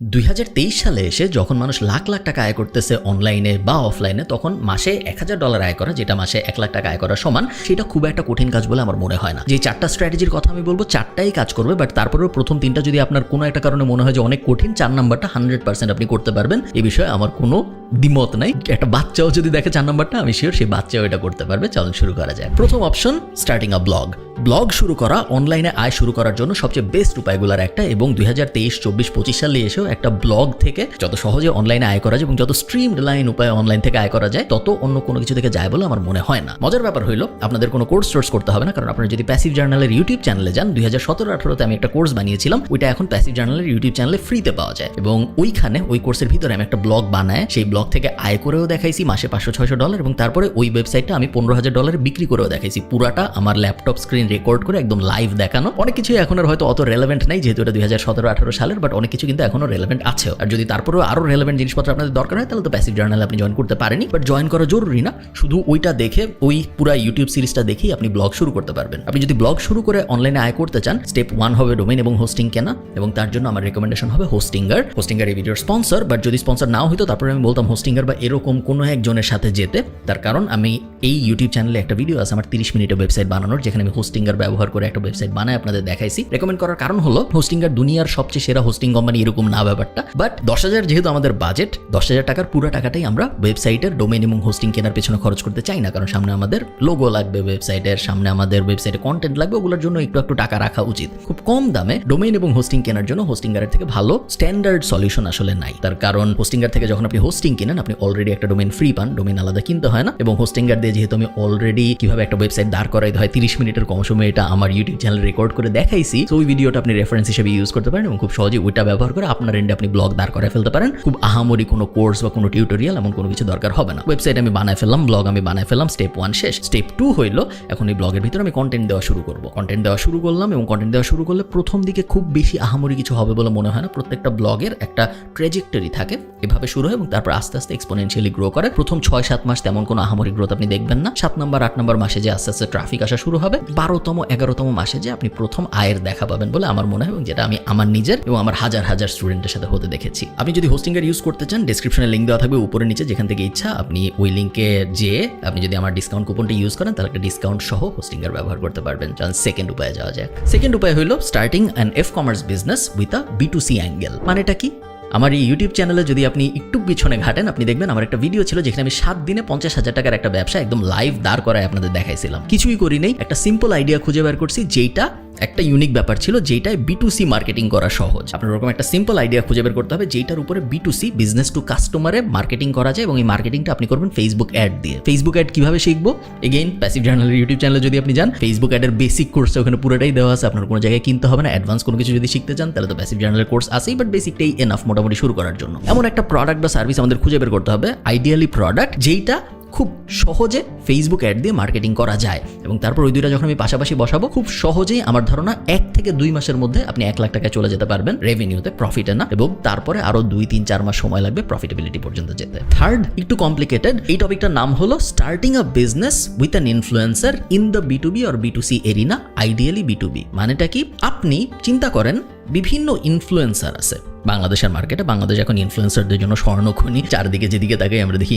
2023 সালে এসে যখন মানুষ লাখ লাখ টাকা আয় করতেছে অনলাইনে বা অফলাইনে, তখন মাসে $1000 আয় করা, যেটা মাসে 1 লাখ টাকা আয় করা সমান, সেটা খুব একটা কঠিন কাজ বলে আমার মনে হয় না। যে 4টা স্ট্র্যাটেজির কথা আমি বলবো, 4টাই কাজ করবে, বাট তারপরেও প্রথম 3টা যদি আপনার কোনো একটা কারণে মনে হয় যে অনেক কঠিন, 4 নাম্বারটা 100% আপনি করতে পারবেন, এই বিষয়ে আমার কোনো দ্বিমত নাই। একটা বাচ্চাও যদি দেখে 4 নাম্বারটা, আমি শিওর সেই বাচ্চাও এটা করতে পারবে। চলুন শুরু করা যায়। প্রথম অপশন, স্টার্টিং আ ব্লগ। ব্লগ শুরু করা, অনলাইনে আয় শুরু করার জন্য সবচেয়ে বেস্ট উপায়গুলোর একটা, এবং 2023, 24, 25 সালে এসেও একটা ব্লগ থেকে যত সহজে অনলাইনে আয় করা যায় এবং যত স্ট্রিমড লাইন উপায়ে অনলাইন থেকে আয় করা যায়, তত অন্য কোনো কিছু থেকে যায় বলে আমার মনে হয় না। মজার ব্যাপার হইলো, আপনাদের কোনো কোর্স করতে হবে না, কারণ আপনারা যদি প্যাসিভ জার্নালের ইউটিউব চ্যানেলে যান, 2017-18তে আমি একটা কোর্স বানিয়েছিলাম, ওইটা এখন প্যাসিভ জার্নালের ইউটিউব চ্যানেলে ফ্রিতে পাওয়া যায়, এবং ওইখানে ওই কোর্সের ভিতরে আমি একটা ব্লগ বানায় সেই ব্লগ থেকে আয় করেও দেখাইছি মাসে $500-600, এবং তারপরে ওই ওয়েবসাইটটা আমি $15,000 বিক্রি করেও দেখাইছি। পুরাটা আমার ল্যাপটপ স্ক্রিন রেকর্ড করে একদম লাইভ দেখানো। অনেক কিছু এখন আর হয়তো অত রেলেভেন্ট নাই, যেহেতু এটা 2017-18 সালের, বাট অনেক কিছু কিন্তু এখনো রেলেভেন্ট আছে। আর যদি তারপরেও আরো রেলেভেন্ট জিনিসপত্র আপনাদের দরকার হয়, তাহলে তো প্যাসিভ জার্নালে আপনি জয়েন করতে পারেনি, বাট জয়েন করা জরুরি না। শুধু ওইটা দেখে, ওই পুরা ইউটিউব সিরিজটা দেখেই আপনি ব্লগ শুরু করতে পারবেন। আপনি যদি ব্লগ শুরু করে অনলাইনে আয় করতে চান, স্টেপ 1 হবে ডোমেইন এবং হোস্টিং কেনা, এবং তার জন্য আমার রেকমেন্ডেশন হবে হোস্টিঙ্গার। হোস্টিঙ্গার এই ভিডিওর স্পন্সর, বাট যদি স্পন্সর নাও হইতো, তারপরে আমি বলতাম হোস্টিঙ্গার বা এরকম কোনো একজনের সাথে যেতে। তার কারণ আমি এই ইউটিউব চ্যানেলে একটা ভিডিও আছে আমার 30 মিনিটের ওয়েবসাইট বানানোর, যেখানে আমি হোস্টিঙ্গার ব্যবহার করে একটা ওয়েবসাইট বানায় আপনাদের দেখাইছি। রেকমেন্ড করার কারণ হলো, হোস্টিঙ্গার দুনিয়ার সবচেয়ে সেরা হোস্টিং কোম্পানি এরকম না ব্যাপারটা, বাট 10,000 যেহেতু আমাদের বাজেট, 10,000 টাকার পুরো টাকাটাই আমরা ওয়েবসাইটের ডোমেইন এবং হোস্টিং কেনার পেছনে খরচ করতে চাই না, কারণ সামনে আমাদের লোগো লাগবে ওয়েবসাইটের, সামনে আমাদের ওয়েবসাইটে কন্টেন্ট লাগবে, ওগুলোর জন্য একটু টাকা রাখা উচিত। খুব কম দামে ডোমেইন এবং হোস্টিং কেনার জন্য হোস্টিঙ্গারের থেকে ভালো স্ট্যান্ডার্ড সলিউশন আসলে নাই। তার কারণ হোস্টিঙ্গার থেকে যখন আপনি হোস্টিং কিনেন, আপনি অলরেডি একটা ডোমেইন ফ্রি পান, ডোমেইন আলাদা কিনতে হয় না, এবং হোস্টিঙ্গার দিয়ে যেহেতু আমি অলরেডি কিভাবে একটা ওয়েবসাইট দাঁড় করাইতে হয় 30 মিনিটের কম সময়ে এটা আমার ইউটিউব চ্যানেলে রেকর্ড করে দেখাইছি, তো ওই ভিডিওটা আপনি রেফারেন্স হিসেবে ইউজ করতে পারেন, এবং খুব সহজে ওইটা ব্যবহার করে আপনার এন্ডে আপনি ব্লগ দাঁড় করায় ফেলতে পারেন। খুব আহামরি কোনো কোর্স বা কোনো টিউটোরিয়াল এমন কোনো কিছু দরকার হবে না। ওয়েবসাইট আমি বানায় ফেললাম, ব্লগ আমি বানায় ফেললাম, স্টেপ 1 শেষ। স্টেপ 2 হইলো, এখন এই ব্লগের ভিতরে আমি কন্টেন্ট দেওয়া শুরু করব। কন্টেন্ট দেওয়া শুরু করলাম, এবং কন্টেন্ট দেওয়া শুরু করলে প্রথম দিকে খুব বেশি আহামরি কিছু হবে বলে মনে হয় না। প্রত্যেকটা ব্লগের একটা ট্র্যাজেক্টরি থাকে, এভাবে শুরু হয় এবং তারপর আস্তে আস্তে এক্সপোনেনশিয়ালি গ্রো করে। প্রথম 6-7 মাস তেমন কোনো আহামরি গ্রোথ আপনি দেখবেন না। 7 নম্বর 8 নম্বর মাসে যে আস্তে আস্তে ট্রাফিক আসা শুরু হবে, 12তম 11তম মাসে যে আপনি প্রথম আয়ের দেখা পাবেন বলে আমার মনে হয়, এবং যেটা আমি আমার নিজের এবং আমার হাজার হাজার স্টুডেন্টের সাথে হতে দেখেছি। আপনি যদি হোস্টিঙ্গার ইউজ করতে চান, ডেসক্রিপশনে লিঙ্ক দেওয়া থাকবে উপরে নিচে, যেখান থেকে ইচ্ছা আপনি ওই লিঙ্কে যেয়ে আপনি যদি আমার ডিসকাউন্ট কুপনটা ইউজ করেন, তাহলে একটা ডিসকাউন্ট সহ হোস্টিঙ্গার ব্যবহার করতে পারবেন। চলুন সেকেন্ড উপায়ে যাওয়া যাক। সেকেন্ড উপায় হলো starting an e-commerce business with a B2C angle. মানেটা কি? আমার এই ইউটিউব চ্যানেলে যদি আপনি একটু পিছনে ঘাটেন, আপনি দেখবেন আমার একটা ভিডিও ছিল যেখানে আমি 7 দিনে 50,000 টাকার একটা ব্যবসা একদম লাইভ দাঁড় করায় আপনাদের দেখাইছিলাম। কিছুই করি নেই, একটা সিম্পল আইডিয়া খুঁজে বের করছি, যেটা একটা ইউনিক ব্যাপার ছিল, যেটায় B2C মার্কেটিং করা সহজ। আপনার ওরকম একটা সিম্পল আইডিয়া খুঁজে বের করতে হবে, যেটার উপরে B2C বিজনেস টু কাস্টমারে মার্কেটিং করা যায়, এবং এই মার্কেটিংটা আপনি করবেন ফেসবুক অ্যাড দিয়ে। ফেসবুক অ্যাড কিভাবে শিখবো? এগেইন প্যাসিভ জার্নালের ইউটিউব চ্যানেলে যদি আপনি যান, ফেসবুক অ্যাডের বেসিক কোর্সটা ওখানে পুরোটাই দেওয়া আছে, আপনার কোনো জায়গায় কিনতে হবে না। অ্যাডভান্স কোনো কিছু যদি শিখতে চান, তাহলে তো প্যাসিভ জার্নালের কোর্স আছেই, বাট বেসিকটাই এনাফ মোটামুটি শুরু করার জন্য। এমন একটা প্রোডাক্ট বা সার্ভিস আমাদের খুঁজে বের করতে হবে, আইডিয়ালি প্রোডাক্ট যেইটা খুব সহজে ফেসবুক অ্যাড দিয়ে মার্কেটিং করা যায়, এবং তারপর ওই দুইটা যখন আমি পাশাপাশি বসাবো, খুব সহজেই আমার ধারণা 1 থেকে 2 মাসের মধ্যে আপনি 1 লাখ টাকায় চলে যেতে পারবেন রেভিনিউতে, প্রফিটে না, এবং তারপরে আরো 2-3-4 মাস সময় লাগবে প্রফিটেবিলিটি পর্যন্ত যেতে। থার্ড, একটু কমপ্লিকেটেড, এই টপিকটার নাম হলো starting a business with an influencer in the B2B or B2C arena, ideally B2B। মানেটা কি? আপনি চিন্তা করেন, বিভিন্ন ইনফ্লুয়েন্সার আছে বাংলাদেশের মার্কেটে। বাংলাদেশ এখন ইনফ্লুয়েন্সারদের জন্য স্বর্ণখনি, চারদিকে যেদিকে তাকাই আমরা দেখি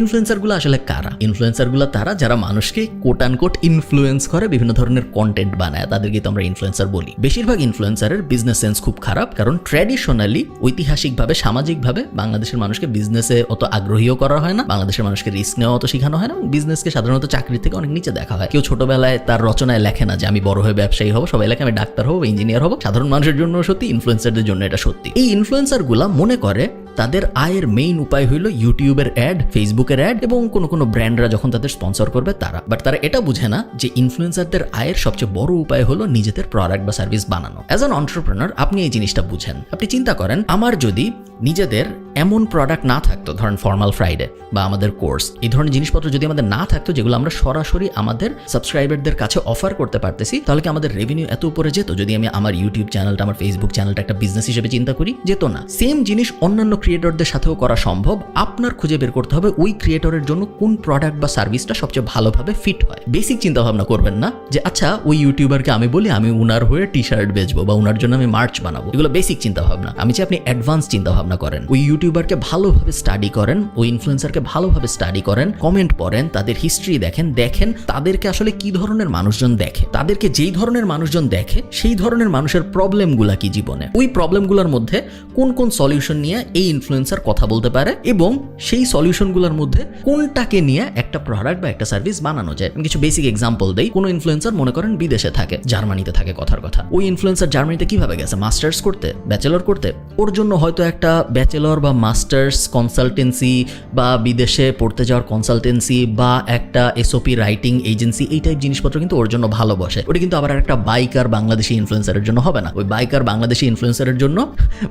ইনফ্লুয়েন্সারগুলো আসলে কারা? ইনফ্লুয়েন্সারগুলো তারা যারা মানুষকে কোট আনকোট ইনফ্লুয়েন্স করে, বিভিন্ন ধরনের কন্টেন্ট বানায়, তাদেরকে তো আমরা ইনফ্লুয়েন্সার বলি। বেশিরভাগ ইনফ্লুয়েন্সারের বিজনেস সেন্স খুব খারাপ, কারণ ট্র্যাডিশনালি, ঐতিহাসিকভাবে, সামাজিকভাবে বাংলাদেশের মানুষকে বিজনেসে অত আগ্রহীও করা হয় না, বাংলাদেশের মানুষকে রিস্ক নেওয়া অত শেখানো হয় না, এবং বিজনেসকে সাধারণত চাকরির থেকে অনেক নিচে দেখা হয়। কেউ ছোটবেলায় তার রচনায় লেখে না যে আমি বড় হয়ে ব্যবসায়ী হব, সবাই লেখে আমি ডাক্তার হব, ইঞ্জিনিয়ার হব। সাধারণ মানুষের জন্য সত্যি, ইনফ্লুয়েন্সারদের জন্য এটা সত্যি। এই ইনফ্লুয়েন্সারগুলা মনে করে তাদের আয়ের মেইন উপায় হইল ইউটিউবের অ্যাড, ফেসবুকের অ্যাড, এবং কোনো ব্র্যান্ডরা যখন তাদের স্পন্সর করবে তারা। বাট তারা এটা বুঝে না যে ইনফ্লুয়েন্সারদের আয়ের সবচেয়ে বড় উপায় হলো নিজেদের প্রোডাক্ট বা সার্ভিস বানানো। অ্যাজ অ্যান এন্টারপ্রেনার আপনি এই জিনিসটা বুঝেন। আপনি চিন্তা করেন, আমার যদি নিজেদের এমন প্রোডাক্ট না থাকতো, ধরেন ফর্মাল ফ্রাইডে বা আমাদের কোর্স, এই ধরনের জিনিসপত্র যদি আমাদের না থাকতো যেগুলো আমরা সরাসরি আমাদের সাবস্ক্রাইবারদের কাছে অফার করতে পারতেছি, তাহলে কি আমাদের রেভিনিউ এত উপরে যেত? যদি আমি আমার ইউটিউব চ্যানেলটা, আমার ফেসবুক চ্যানেলটা একটা বিজনেস হিসেবে চিন্তা করি, যেত না। সেম জিনিস অন্যান্য ক্রিয়েটরদের সাথেও করা সম্ভব। আপনার খুঁজে বের করতে হবে ওই ক্রিয়েটরের জন্য কোন প্রোডাক্ট বা সার্ভিসটা সবচেয়ে ভালোভাবে ফিট হয়। বেসিক চিন্তা ভাবনা করবেন না যে আচ্ছা ওই ইউটিউবারকে আমি বলি আমি উনার হয়ে টি শার্ট বেচবো বা উনার জন্য আমি মার্চ বানাবো। এগুলো বেসিক চিন্তা ভাবনা। আমি চাই আপনি অ্যাডভান্স চিন্তা ভাবনা করেন। ওই ইউটিউবারকে ভালোভাবে স্টাডি করেন, ওই ইনফ্লুয়েন্সারকে ভালোভাবে স্টাডি করেন, কমেন্ট পড়েন, তাদের হিস্ট্রি দেখেন তাদেরকে আসলে কি ধরনের মানুষজন দেখে, তাদেরকে যেই ধরনের মানুষজন দেখে সেই ধরনের মানুষের প্রবলেমগুলা কি জীবনে, ওই প্রবলেমগুলোর মধ্যে কোন কোন সলিউশন নিয়ে এই ইনফ্লুয়েন্সার কথা বলতে পারে এবং সেই সলিউশনগুলোর মধ্যে কোনটাকে নিয়ে একটা প্রোডাক্ট বা একটা সার্ভিস বানানো যায়। আমি কিছু বেসিক এক্সাম্পল দেই। কোনো ইনফ্লুয়েন্সার মনে করেন বিদেশে থাকে, জার্মানিতে থাকে কথার কথা। ওই ইনফ্লুয়েন্সার জার্মানিতে কিভাবে গেছে? মাস্টার্স করতে, ব্যাচেলর করতে। ওর জন্য হয়তো একটা ব্যাচেলর বা মাস্টার্স কনসালটেন্সি বা বিদেশে পড়তে যাওয়ার কনসালটেন্সি বা একটা এসওপি রাইটিং এজেন্সি, এই টাইপ জিনিসপত্র কিন্তু ওর জন্য ভালো বসে। ওটা কিন্তু আবার একটা বাইকার বাংলাদেশি ইনফ্লুয়েন্সারের জন্য হবে না। ওই বাইকার বাংলাদেশি ইনফ্লুয়েন্সারের জন্য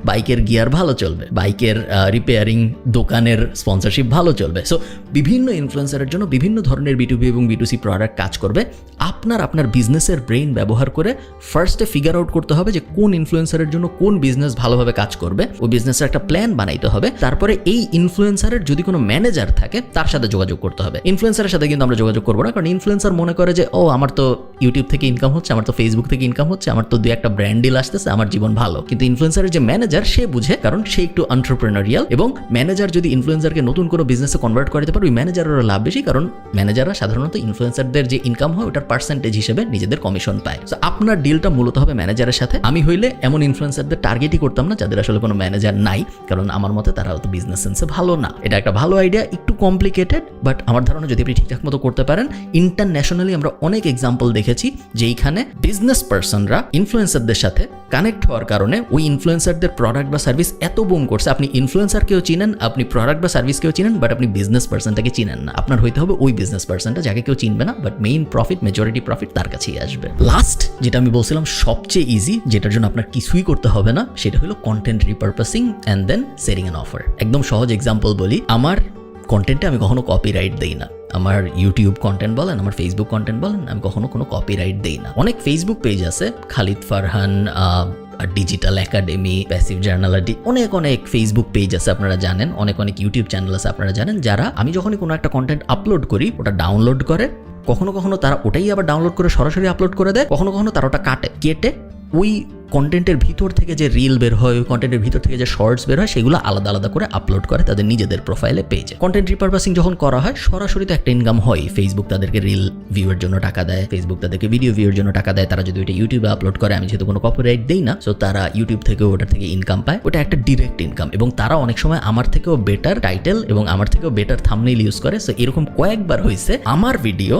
বাইকের গিয়ার ভালো চলবে, বাইকের রিপেয়ারিং দোকানের স্পন্সরশিপ ভালো চলবে। সো বিভিন্ন ইনফ্লুয়েন্সারের জন্য বিভিন্ন ধরনের B2B এবং B2C প্রোডাক্ট কাজ করবে। আপনার বিজনেসের ব্রেইন ব্যবহার করে ফার্স্টে ফিগার আউট করতে হবে যে কোন ইনফ্লুয়েন্সারের জন্য কোন বিজনেস ভালোভাবে কাজ করবে। ওই বিজনেসের একটা প্ল্যান বানাইতে হবে। তারপরে এই ইনফ্লুয়েন্সারের যদি কোনো ম্যানেজার থাকে তার সাথে যোগাযোগ করতে হবে। ইনফ্লুয়েন্সারের সাথে কিন্তু আমরা যোগাযোগ করবো না, কারণ ইনফ্লুয়েন্সার মনে করে যে ও আমার তো ইউটিউব থেকে ইনকাম হচ্ছে, আমার তো ফেসবুক থেকে ইনকাম হচ্ছে, আমার তো দুই একটা ব্র্যান্ড ডিল আসতেছে, আমার জীবন ভালো। কিন্তু ইনফ্লুয়েন্সারের যে ম্যানেজার সে বুঝে, কারণ সে একটু এন্টারপ্রেনারিয়াল, এবং ম্যানেজার যদি ইনফ্লুয়েন্সারকে নতুন কোনো বিজনেসে কনভার্ট করতে পারে ওই ম্যানেজারেরও লাভ বেশি, কারণ ম্যানেজাররা সাধারণত ইনফ্লুয়েন্সারদের যে ইনকাম হয় ওটার পার্সেন্টেজ হিসেবে নিজেদের কমিশন পায়। তো আপনার ডিলটা মূলত হবে ম্যানেজারের সাথে। আমি হইলে এমন ইনফ্লুয়েন্সারদের টার্গেটই করতাম না যাদের আসলে কোনো ম্যানেজার নাই, কারণ আমার মতে তারা হয়তো বিজনেস সেন্সে ভালো না। এটা একটা ভালো আইডিয়া, একটু কমপ্লিকেটেড, বাট আমার ধারণা যদি আপনি ঠিকঠাক মতো করতে পারেন। ইন্টারন্যাশনালি আমরা অনেক এক্সাম্পল দেখেছি যেইখানে বিজনেস পার্সনরা ইনফ্লুয়েন্সারদের সাথে কানেক্ট হওয়ার কারণে ওই ইনফ্লুয়েন্সারদের প্রোডাক্ট বা সার্ভিস এত বুম করছে। আপনি ইনফ্লুয়েন্সারকেও চিনেন, আপনি প্রোডাক্ট বা সার্ভিসকেও চিনেন, বাট আপনি বিজনেস পার্সনটাকে চিনেন না। আপনার হইতে হবে ওই বিজনেস পার্সনটা যাকে কেউ চিনবে না, but main profit, majority profit তার কাছেই আসবে। লাস্ট যেটা আমি বলছিলাম সবচেয়ে ইজি, যেটার জন্য আপনার কিছুই করতে হবে না, সেটা হলো content repurposing and then setting an offer. একদম সহজ এক্সাম্পল বলি, আমার কন্টেন্টে আমি কখনো কপিরাইট দেই না। আমার ইউটিউব কন্টেন্ট বলেন, আমার ফেসবুক কন্টেন্ট বলেন, আমি কখনো কোনো কপিরাইট দেই না। অনেক ফেসবুক পেজ আছে, Khalid Farhan, digital academy, passive জার্নালিটি, অনেক ফেসবুক পেজ আছে আপনারা জানেন, অনেক ইউটিউব চ্যানেল আছে আপনারা জানেন, যারা আমি যখনই কোনো একটা কন্টেন্ট আপলোড করি ওটা ডাউনলোড করে, কখনো তারা ওটাই আবার ডাউনলোড করে সরাসরি আপলোড করে দেয়, কখনো তারা ওটা কেটে ওই কন্টেন্টের ভিতর থেকে যে রিল বের হয়, ওই কন্টেন্টের ভিতর থেকে যে শর্টস বের হয়, সেগুলো আলাদা করে আপলোড করে তাদের নিজেদের প্রোফাইলে পেজে। কন্টেন্ট রিপারপাসিং যখন করা হয় সরাসরি তো একটা ইনকাম হয়। ফেসবুক তাদেরকে রিল ভিউয়ের জন্য টাকা দেয়, ফেসবুক তাদেরকে ভিডিও ভিউয়ের জন্য টাকা দেয়। তারা যদি ওইটা ইউটিউবে আপলোড করে, আমি যেহেতু কোনো কপিরাইট দেই না, সো তারা ইউটিউব থেকে ওটার থেকে ইনকাম পায়। ওটা একটা ডিরেক্ট ইনকাম, এবং তারা অনেক সময় আমার থেকেও বেটার টাইটেল এবং আমার থেকেও বেটার থাম্বনেইল ইউজ করে। সো এরকম কয়েকবার হয়েছে আমার ভিডিও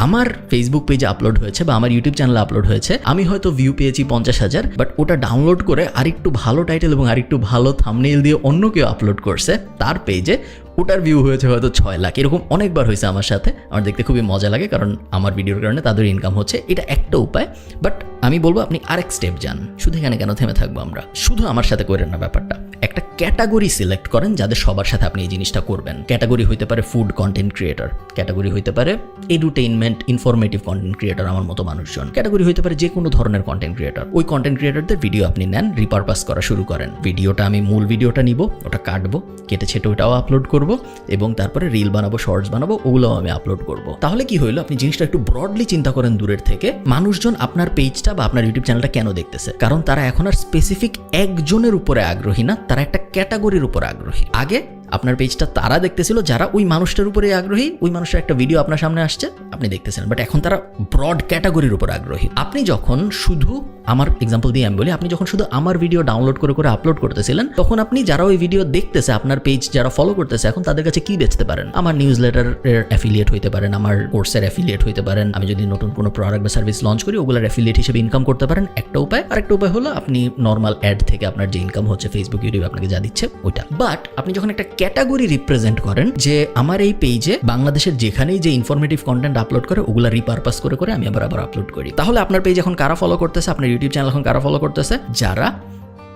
আমার ফেসবুক পেজে আপলোড হয়েছে বা আমার ইউটিউব চ্যানেলে আপলোড হয়েছে, আমি হয়তো ভিউ পেয়েছি 50,000, বাট ওটা ডাউনলোড করে আরেকটু ভালো টাইটেল এবং আরেকটু ভালো থাম্বনেইল দিয়ে অন্য কেউ আপলোড করছে তার পেজে, ওটার ভিউ হয়েছে হয়তো 6 লাখ। এরকম অনেকবার হয়েছে আমার সাথে। আমার দেখতে খুবই মজা লাগে, কারণ আমার ভিডিওর কারণে তাদের ইনকাম হচ্ছে। এটা একটা উপায়, বাট আমি বলবো আপনি আরেক স্টেপ যান। শুধু এখানে কেন থেমে থাকবো আমরা? শুধু আমার সাথে করেন না ব্যাপারটা, একটা ক্যাটাগরি সিলেক্ট করেন যাদের সবার সাথে আপনি এই জিনিসটা করবেন। ক্যাটাগরি হইতে পারে ফুড কন্টেন্ট ক্রিয়েটর, ক্যাটাগরি হইতে পারে এডুটেইনমেন্ট ইনফরমেটিভ কন্টেন্ট ক্রিয়েটর আমার মতো মানুষজন, ক্যাটাগরি হইতে পারে যে কোনো ধরনের কন্টেন্ট ক্রিয়েটর। ওই কন্টেন্ট ক্রিয়েটরদের ভিডিও আপনি নেন, রিপারপাস করা শুরু করেন। ভিডিওটা আমি মূল ভিডিওটা নিব, ওটা কাটবো, কেটে ছেটে ওটাও আপলোড করব, এবং তারপরে রিল বানাবো, শর্টস বানাবো, ওগুলোও আমি আপলোড করব। তাহলে কি হইলো, আপনি জিনিসটা একটু ব্রডলি চিন্তা করেন দূরের থেকে। মানুষজন আপনার পেজটা বা আপনার ইউটিউব চ্যানেলটা কেন দেখতেছে? কারণ তারা এখন আর স্পেসিফিক একজনের উপরে আগ্রহী না, তারা একটা ক্যাটাগরির উপর আগ্রহী। আগে আপনার পেজটা তারা দেখতেছিল যারা ওই মানুষটার উপরে আগ্রহী, ওই মানুষের একটা ভিডিও আপনার সামনে আসছে আপনি দেখতেছেন, বাট এখন তারা ব্রড ক্যাটাগরির উপর আগ্রহী। আপনি যখন শুধু, আমার এক্সাম্পল দিয়ে আমি বলি, আপনি যখন শুধু আমার ভিডিও ডাউনলোড করে আপলোড করতেছিলেন, তখন আপনি যারা ওই ভিডিও দেখতেছে, আপনার পেজ যারা ফলো করতেছে, এখন তাদের কাছে কি বেচতে পারেন? আমার নিউজ লেটারের অ্যাফিলিয়েট হইতে পারেন, আমার কোর্সের অ্যাফিলিয়েট হইতে পারেন, আমি যদি নতুন কোনো প্রোডাক্ট বা সার্ভিস লঞ্চ করি ওগুলোর অ্যাফিলিয়েট হিসেবে ইনকাম করতে পারেন, একটা উপায়। আরেকটা উপায় হলো আপনি নর্মাল অ্যাড থেকে আপনার যে ইনকাম হচ্ছে ফেসবুক, ইউটিউব আপনাকে যা দিচ্ছে ওইটা। বাট আপনি যখন একটা ক্যাটাগরি রিপ্রেজেন্ট করেন যে আমার এই পেজে বাংলাদেশের যেখানেই যে ইনফরমেটিভ কন্টেন্ট আপলোড করে ওগুলা রিপারপাস করে আমি আবার আপলোড করি, তাহলে আপনার পেজ এখন কারা ফলো করতেছে, আপনার ইউটিউব চ্যানেল এখন কারা ফলো করতেছে? যারা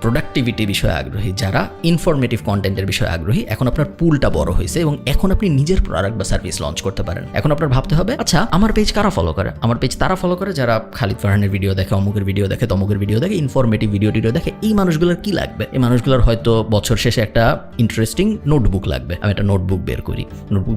প্রোডাক্টিভিটি বিষয়ে আগ্রহী, যারা ইনফরমেটিভ কন্টেন্টের বিষয়ে আগ্রহী, এখন আপনার পুলটা বড় হয়েছে এবং এখন আপনি নিজের প্রোডাক্ট বা সার্ভিস লঞ্চ করতে পারেন। এখন আপনার ভাবতে হবে, আচ্ছা আমার পেজ কারা ফলো করে? আমার পেজ তারা ফলো করে যারা খালিদ ফারহানের ভিডিও দেখে, অমুকের ভিডিও দেখে, তমুকের ভিডিও দেখে, ইনফরমেটিভ ভিডিও দেখে। এই মানুষগুলোর কি লাগবে? এই মানুষগুলোর হয়তো বছর শেষে একটা ইন্টারেস্টিং নোটবুক লাগবে। আমি একটা নোটবুক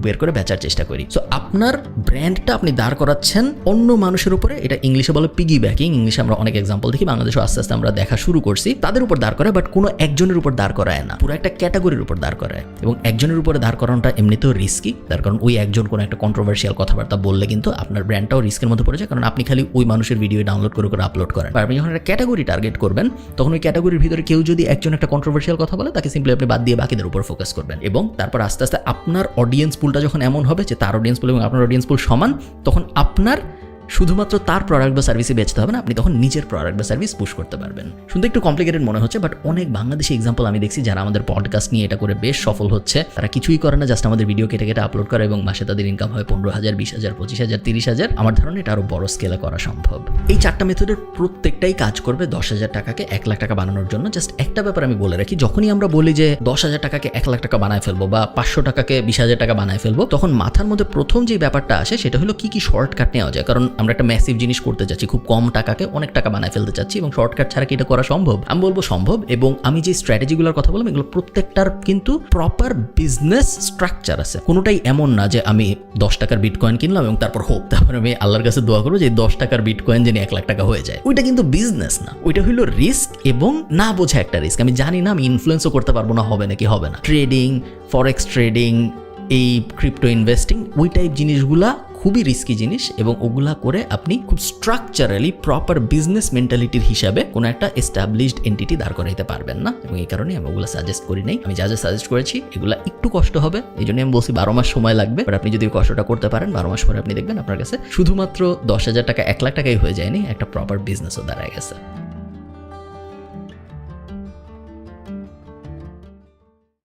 বের করে বেচার চেষ্টা করি। সো আপনার ব্র্যান্ডটা আপনি দাঁড় করাচ্ছেন অন্য মানুষের উপরে। এটা ইংলিশে বলে পিগি ব্যাকিং। ইংলিশে আমরা অনেক এক্সাম্পল দেখি, বাংলাদেশে আস্তে আস্তে আমরা দেখা শুরু করছি। তাদের উপর দাঁড় করায়, বাট কোনো একজনের উপর দাঁড় করায় না, পুরো একটা ক্যাটাগরির উপর দাঁড় করায়। এবং একজনের উপরে দাঁড় করানোটা এমনিতেও রিস্কি, তার কারণ ওই একজন কোনো একটা কন্ট্রোভার্সিয়াল কথাবার্তা বললে কিন্তু আপনার ব্র্যান্ডটাও রিস্কের মধ্যে পড়ে যায়, কারণ আপনি খালি ওই মানুষের ভিডিও ডাউনলোড করে আপলোড করেন। আপনি যখন একটা ক্যাটাগরি টার্গেট করবেন, তখন ওই ক্যাটাগরির ভিতরে কেউ যদি একজন একটা কন্ট্রোভার্সিয়াল কথা বলে, তাকে সিম্পলি আপনি বাদ দিয়ে বাকিদের উপর ফোকাস করবেন। এবং তারপর আস্তে আস্তে আপনার অডিয়েন্স পুলটা যখন এমন হবে যে তার অডিয়েন্স পুল এবং আপনার অডিয়েন্স পুল সমান, তখন আপনার শুধুমাত্র তার প্রোডাক্ট বা সার্ভিসে বেচতে হবে না, আপনি তখন নিজের প্রোডাক্ট বা সার্ভিস পুশ করতে পারবেন। শুনতে একটু কমপ্লিকেটেড মনে হচ্ছে, বাট অনেক বাংলাদেশি এক্সাম্পল আমি দেখছি যারা আমাদের পডকাস্ট নিয়ে এটা করে বেশ সফল হচ্ছে। তারা কিছুই করে না, জাস্ট আমাদের ভিডিও কেটে আপলোড করে এবং মাসে তাদের ইনকাম হয় 15,000, 20,000, 25,000, 30,000। আমার ধারণা এটা আরও বড় স্কেলে করা সম্ভব। এই 4টা মেথডের প্রত্যেকটাই কাজ করবে 10,000 টাকাকে 1 লাখ টাকা বানানোর জন্য। জাস্ট একটা ব্যাপার আমি বলে রাখি, যখনই আমরা বলি যে 10,000 টাকাকে 1 লাখ টাকা বানায় ফেলবো বা 500 টাকাকে 20,000 টাকা বানায় ফেলবো, তখন মাথার মধ্যে প্রথম যে ব্যাপারটা আসে সেটা হলো কি শর্টকাট নেওয়া যায়। কারণ আমরা একটা ম্যাসিভ জিনিস করতে যাচ্ছি, খুব কম টাকাকে অনেক টাকা বানায় ফেলতে চাচ্ছি, এবং শর্টকাট ছাড়া কি এটা করা সম্ভব? আমি বলবো সম্ভব। এবং আমি যে স্ট্র্যাটেজিগুলোর কথা বললাম, এগুলো প্রত্যেকটার কিন্তু প্রপার বিজনেস স্ট্রাকচার আছে। কোনোটাই এমন না যে আমি 10 টাকার বিটকয়েন কিনলাম এবং তারপর তারপরে আমি আল্লাহর কাছে দোয়া করবো যে 10 টাকার বিটকয়েন যেন 1 লাখ টাকা হয়ে যায়। ওইটা কিন্তু বিজনেস না, ওইটা হলো রিস্ক এবং না বোঝা একটা রিস্ক। আমি জানি না, আমি ইনফ্লুয়েন্সও করতে পারবো না, হবে নাকি হবে না। ট্রেডিং, ফরেক্স ট্রেডিং, এই ক্রিপ্টো ইনভেস্টিং, ওই টাইপ জিনিসগুলা খুবই রিস্কি জিনিস, এবং ওগুলা করে আপনি খুব স্ট্রাকচারালি প্রপার বিজনেস মেন্টালিটির হিসাবে কোনো একটা এস্টাবলিশড এন্টিটি দাঁড় করাইতে পারবেন না। এবং এই কারণে আমি ওগুলো সাজেস্ট করি নাই। আমি যা সাজেস্ট করেছি এগুলো একটু কষ্ট হবে, এই জন্য আমি বলছি 12 মাস সময় লাগবে। বাট আপনি যদি কষ্টটা করতে পারেন, 12 মাস পরে আপনি দেখবেন আপনার কাছে শুধুমাত্র 10,000 টাকা 1 লাখ টাকাই হয়ে যায়নি, একটা প্রপার বিজনেসও দাঁড়ায় গেছে।